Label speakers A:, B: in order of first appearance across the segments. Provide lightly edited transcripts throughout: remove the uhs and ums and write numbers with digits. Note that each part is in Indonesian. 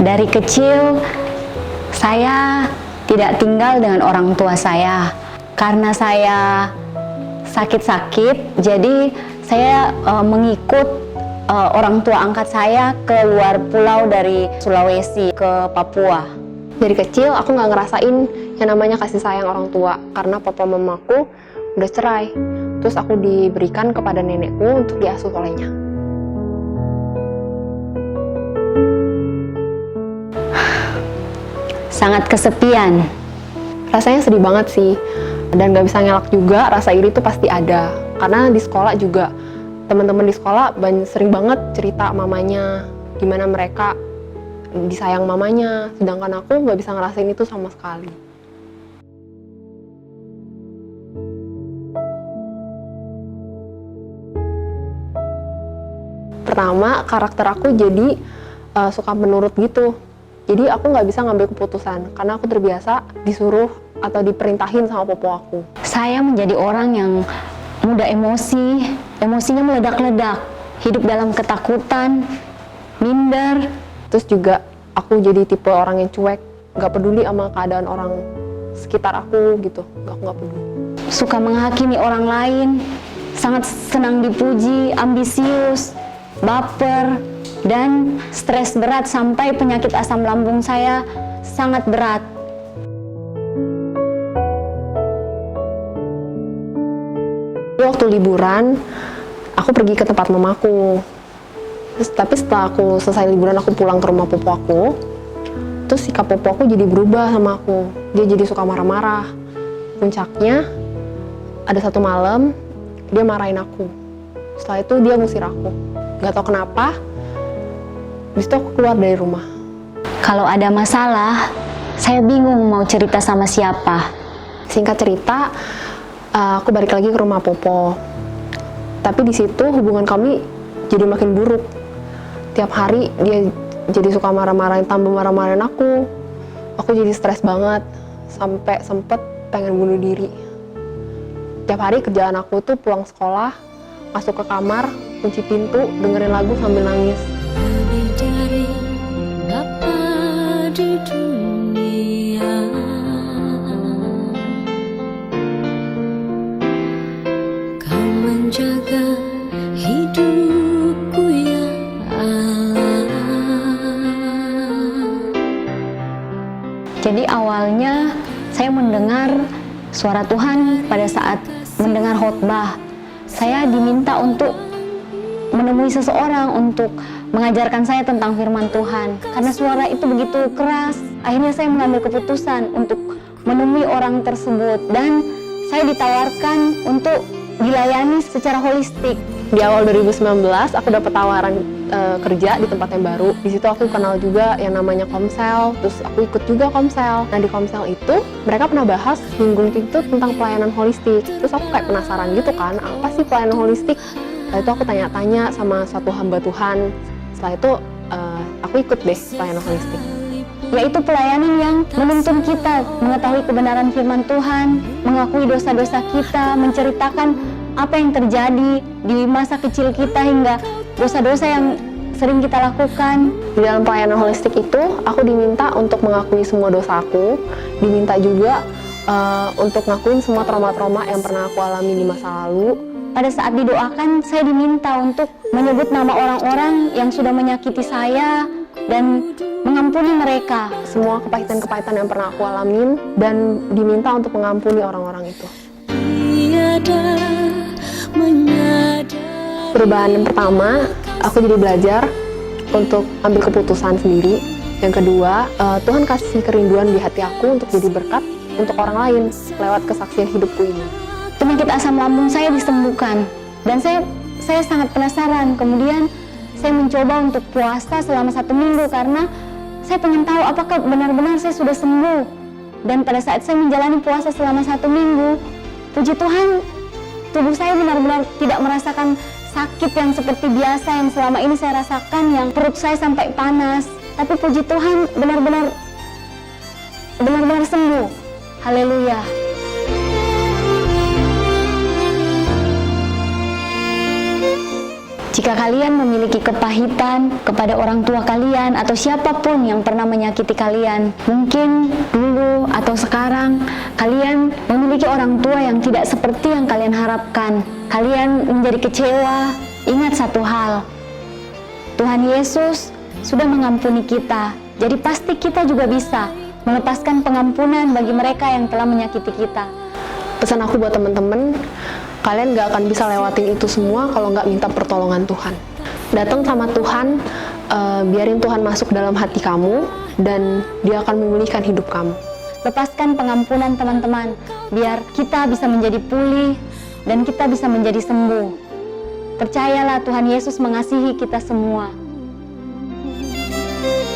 A: Dari kecil, saya tidak tinggal dengan orang tua saya. Karena saya sakit-sakit, jadi saya mengikut orang tua angkat saya ke luar pulau dari Sulawesi ke Papua.
B: Dari kecil aku nggak ngerasain yang namanya kasih sayang orang tua karena papa mamaku udah cerai. Terus aku diberikan kepada nenekku untuk diasuh olehnya.
A: Sangat kesepian.
B: Rasanya sedih banget sih, dan nggak bisa ngelak juga, rasa iri itu pasti ada. Karena di sekolah juga, teman-teman di sekolah sering banget cerita mamanya, gimana mereka disayang mamanya, sedangkan aku nggak bisa ngerasain itu sama sekali. Pertama, karakter aku jadi suka menurut gitu. Jadi aku nggak bisa ngambil keputusan, karena aku terbiasa disuruh atau diperintahin sama popo aku.
A: Saya menjadi orang yang mudah emosi, emosinya meledak-ledak, hidup dalam ketakutan, minder.
B: Terus juga aku jadi tipe orang yang cuek, nggak peduli sama keadaan orang sekitar aku gitu, aku nggak peduli.
A: Suka menghakimi orang lain, sangat senang dipuji, ambisius, baper, dan stres berat sampai penyakit asam lambung saya sangat berat.
B: Waktu liburan, aku pergi ke tempat mamaku. Tapi setelah aku selesai liburan, aku pulang ke rumah popo aku. Terus sikap popo aku jadi berubah sama aku. Dia jadi suka marah-marah. Puncaknya, ada satu malam, dia marahin aku. Setelah itu dia ngusir aku. Gak tau kenapa, habis itu aku keluar dari rumah.
A: Kalau ada masalah, saya bingung mau cerita sama siapa.
B: Singkat cerita, aku balik lagi ke rumah popo. Tapi di situ hubungan kami jadi makin buruk. Tiap hari dia jadi suka marah-marahin, tambah marah-marahin aku. Aku jadi stres banget, sampai sempet pengen bunuh diri. Tiap hari kerjaan aku tuh pulang sekolah, masuk ke kamar, kunci pintu, dengerin lagu sambil nangis.
C: Lebih dari apa di dunia, kau menjaga hidupku ya Allah.
A: Jadi awalnya saya mendengar suara Tuhan pada saat mendengar khotbah. Saya diminta untuk menemui seseorang untuk mengajarkan saya tentang firman Tuhan. Karena suara itu begitu keras, akhirnya saya mengambil keputusan untuk menemui orang tersebut. Dan saya ditawarkan untuk dilayani secara holistik.
B: Di awal 2019, aku dapat tawaran kerja di tempat yang baru. Di situ aku kenal juga yang namanya Komsel, terus aku ikut juga Komsel. Nah di Komsel itu, mereka pernah bahas minggu itu tentang pelayanan holistik. Terus aku kayak penasaran gitu kan, apa sih pelayanan holistik? Setelah itu aku tanya-tanya sama suatu hamba Tuhan. Setelah itu aku ikut deh pelayanan holistik.
A: Yaitu pelayanan yang menuntun kita mengetahui kebenaran firman Tuhan, mengakui dosa-dosa kita, menceritakan apa yang terjadi di masa kecil kita hingga dosa-dosa yang sering kita lakukan.
B: Di dalam pelayanan holistik itu, aku diminta untuk mengakui semua dosaku, diminta juga untuk ngakuin semua trauma-trauma yang pernah aku alami di masa lalu.
A: Pada saat didoakan, saya diminta untuk menyebut nama orang-orang yang sudah menyakiti saya dan mengampuni mereka.
B: Semua kepahitan-kepahitan yang pernah aku alamin dan diminta untuk mengampuni orang-orang itu. Perubahan yang pertama, aku jadi belajar untuk ambil keputusan sendiri. Yang kedua, Tuhan kasih kerinduan di hati aku untuk jadi berkat untuk orang lain lewat kesaksian hidupku ini.
A: Penyakit asam lambung saya disembuhkan dan saya sangat penasaran. Kemudian saya mencoba untuk puasa selama 1 minggu karena saya pengen tahu apakah benar-benar saya sudah sembuh. Dan pada saat saya menjalani puasa selama 1 minggu, puji Tuhan, tubuh saya benar-benar tidak merasakan sakit yang seperti biasa yang selama ini saya rasakan, yang perut saya sampai panas. Tapi puji Tuhan, benar-benar sembuh. Haleluya. Jika kalian memiliki kepahitan kepada orang tua kalian atau siapapun yang pernah menyakiti kalian, mungkin dulu atau sekarang kalian memiliki orang tua yang tidak seperti yang kalian harapkan. Kalian menjadi kecewa. Ingat satu hal, Tuhan Yesus sudah mengampuni kita. Jadi pasti kita juga bisa melepaskan pengampunan bagi mereka yang telah menyakiti kita.
B: Pesan aku buat temen-temen, kalian gak akan bisa lewatin itu semua kalau gak minta pertolongan Tuhan. Datang sama Tuhan, biarin Tuhan masuk dalam hati kamu, dan Dia akan memulihkan hidup kamu.
A: Lepaskan pengampunan teman-teman, biar kita bisa menjadi pulih dan kita bisa menjadi sembuh. Percayalah, Tuhan Yesus mengasihi kita semua.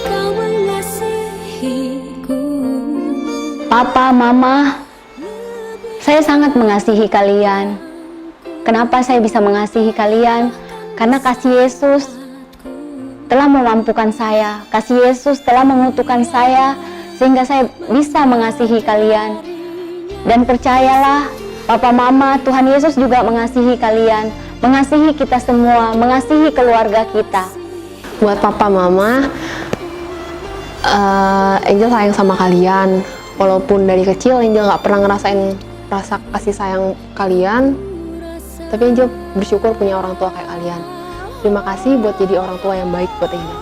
C: Kau mengasihiku.
A: Papa, Mama, saya sangat mengasihi kalian. Kenapa saya bisa mengasihi kalian? Karena kasih Yesus telah memampukan saya. Kasih Yesus telah mengutuhkan saya sehingga saya bisa mengasihi kalian. Dan percayalah, Papa, Mama, Tuhan Yesus juga mengasihi kalian, mengasihi kita semua, mengasihi keluarga kita.
B: Buat Papa, Mama, Angel sayang sama kalian. Walaupun dari kecil Angel gak pernah ngerasain rasa kasih sayang kalian, tapi Angel bersyukur punya orang tua kayak kalian. Terima kasih buat jadi orang tua yang baik buat Angel.